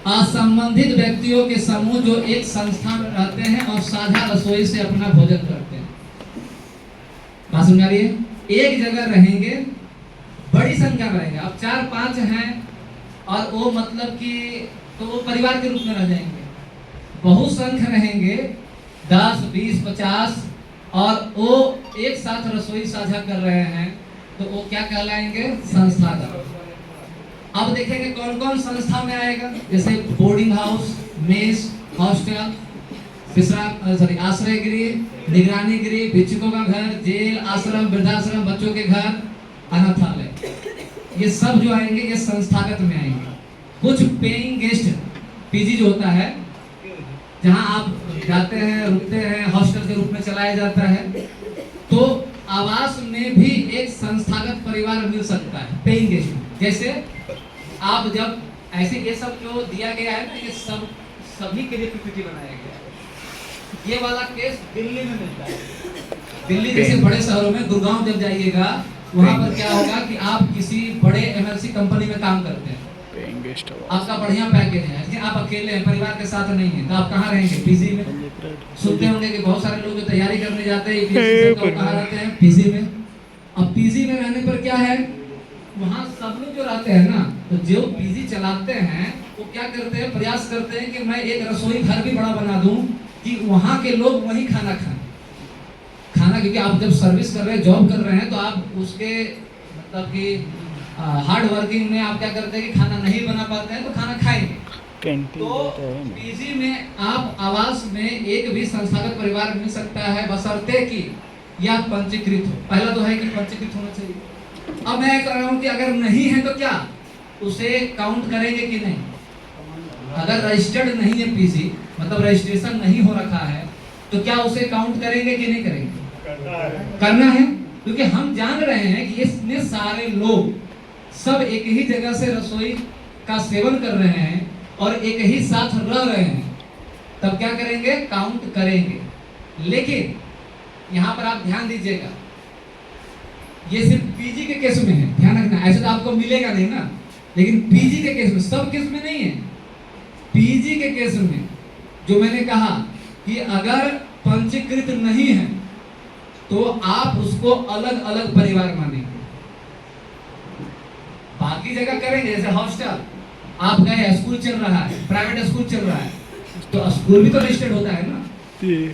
असंबंधित व्यक्तियों के समूह जो एक संस्था में रहते हैं और साझा रसोई से अपना भोजन करते हैं। बात समझ आ रही है? एक जगह रहेंगे, बड़ी संख्या में रहेंगे। अब 4-5 हैं और वो मतलब कि तो वो परिवार के रूप में रह जाएंगे। बहुसंख्य रहेंगे 10, 20, 50 और वो एक साथ रसोई साझा कर रहे हैं तो वो क्या कहलाएंगे? संस्थागत। अब देखेंगे कौन कौन संस्था में आएगा, जैसे बोर्डिंग हाउस, मेस, हॉस्टल, आश्रय गृह, निगरानी गृह, भिक्षुकों का घर, जेल, आश्रम, वृद्धाश्रम, बच्चों के घर, अनाथालय, ये सब जो आएंगे ये संस्थागत में आएंगे। कुछ पेइंग गेस्ट, पीजी जो होता है जहां आप जाते हैं, रुकते हैं, हॉस्टल के रूप में चलाया जाता है, तो आवास में भी एक संस्थागत परिवार मिल सकता है पेइंग गेस्ट। जैसे आप जब ऐसे ये सब जो दिया गया है ना, ये सब सभी के लिए पीपीटी बनाया गया है। ये वाला केस दिल्ली में मिलता है। दिल्ली जैसे बड़े शहरों में, गुड़गांव जब जाइएगा वहां पर क्या होगा कि आप किसी बड़े एमएनसी कंपनी में काम करते हैं, आपका बढ़िया पैकेज है, लेकिन आप अकेले हैं, परिवार के साथ नहीं है, तो आप कहाँ रहेंगे? पीजी में। सुनते होंगे कि बहुत सारे लोग जो तैयारी करने जाते हैं कहाँ रहते हैं? पीजी में। अब पीजी में रहने पर क्या है, वहाँ सब लोग जो रहते हैं ना, तो जो पीजी चलाते हैं वो क्या करते हैं? प्रयास करते हैं कि मैं एक रसोई घर भी बड़ा बना दूं कि वहाँ के लोग वहीं खाना खाएं। क्योंकि आप जब सर्विस कर रहे हैं, जॉब कर रहे हैं, तो आप उसके मतलब कि हार्ड वर्किंग में आप क्या करते हैं कि खाना नहीं बना पाते हैं तो खाना खाएंगे। तो पीजी में आप आवास में एक भी संस्थागत परिवार मिल सकता है, बशर्ते कि यह पंजीकृत हो। पहला तो है कि पंजीकृत होना चाहिए। अब मैं कह रहा हूँ कि अगर नहीं है तो क्या उसे काउंट करेंगे कि नहीं? अगर रजिस्टर्ड नहीं है पीजी, मतलब रजिस्ट्रेशन नहीं हो रखा है, तो क्या उसे काउंट करेंगे कि नहीं करेंगे? करना है, क्योंकि हम जान रहे हैं कि इतने सारे लोग सब एक ही जगह से रसोई का सेवन कर रहे हैं और एक ही साथ रह रहे हैं, तब क्या करेंगे? काउंट करेंगे। लेकिन यहाँ पर आप ध्यान दीजिएगा, ये सिर्फ पीजी के केस में है, ध्यान रखना। ऐसे तो आपको मिलेगा नहीं ना, लेकिन पीजी के केस में, सब केस में नहीं है। पीजी के केस में जो मैंने कहा कि अगर पंजीकृत नहीं है तो आप उसको अलग अलग परिवार मानेंगे। बाकी जगह करेंगे, जैसे हॉस्टल आप गए, स्कूल चल रहा है, प्राइवेट स्कूल चल रहा है, तो स्कूल भी तो रजिस्टर्ड होता है ना,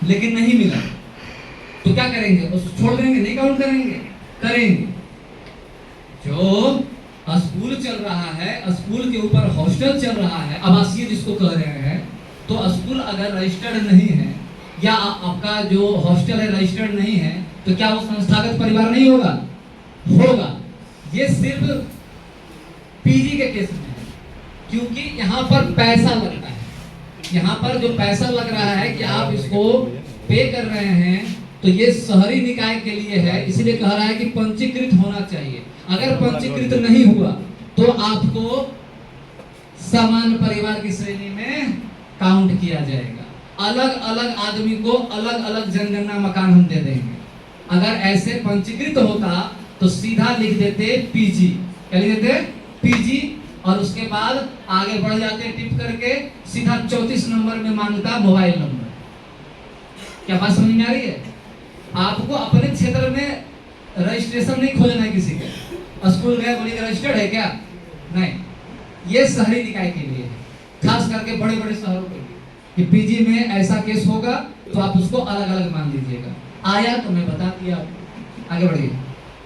लेकिन नहीं मिला तो क्या करेंगे? उसको छोड़ देंगे, नहीं काउंट करेंगे? करेंगे। जो स्कूल चल रहा है, स्कूल के ऊपर हॉस्टल चल रहा है, आवासीय जिसको कह रहे हैं, तो स्कूल अगर रजिस्टर्ड नहीं है या आपका जो हॉस्टल है रजिस्टर्ड नहीं है, तो क्या वो संस्थागत परिवार नहीं होगा? होगा। ये सिर्फ पीजी के केस में है, क्योंकि यहाँ पर पैसा लगता है। यहाँ पर जो पैसा लग रहा है कि आप इसको पे कर रहे हैं, तो ये शहरी निकाय के लिए है, इसलिए कह रहा है कि पंजीकृत होना चाहिए। अगर पंजीकृत नहीं हुआ तो आपको समान परिवार की श्रेणी में काउंट किया जाएगा। अलग अलग आदमी को अलग अलग जनगणना मकान हम दे देंगे। अगर ऐसे पंजीकृत होता तो सीधा लिख देते पीजी, क्या लिख देते? पीजी, और उसके बाद आगे बढ़ जाते टिप करके, सीधा 34 नंबर में मांगता मोबाइल नंबर। क्या बात समझ में आ रही है? आपको अपने क्षेत्र में रजिस्ट्रेशन नहीं खोजना है किसी का। स्कूल गए, बोलिए रजिस्टर्ड है क्या? नहीं। ये शहरी निकाय के लिए, खास करके बड़े बड़े शहरों के लिए, कि पीजी में ऐसा केस होगा तो आप उसको अलग अलग मान लीजिएगा। आया तो मैं बता दिया आपको। आगे बढ़िए।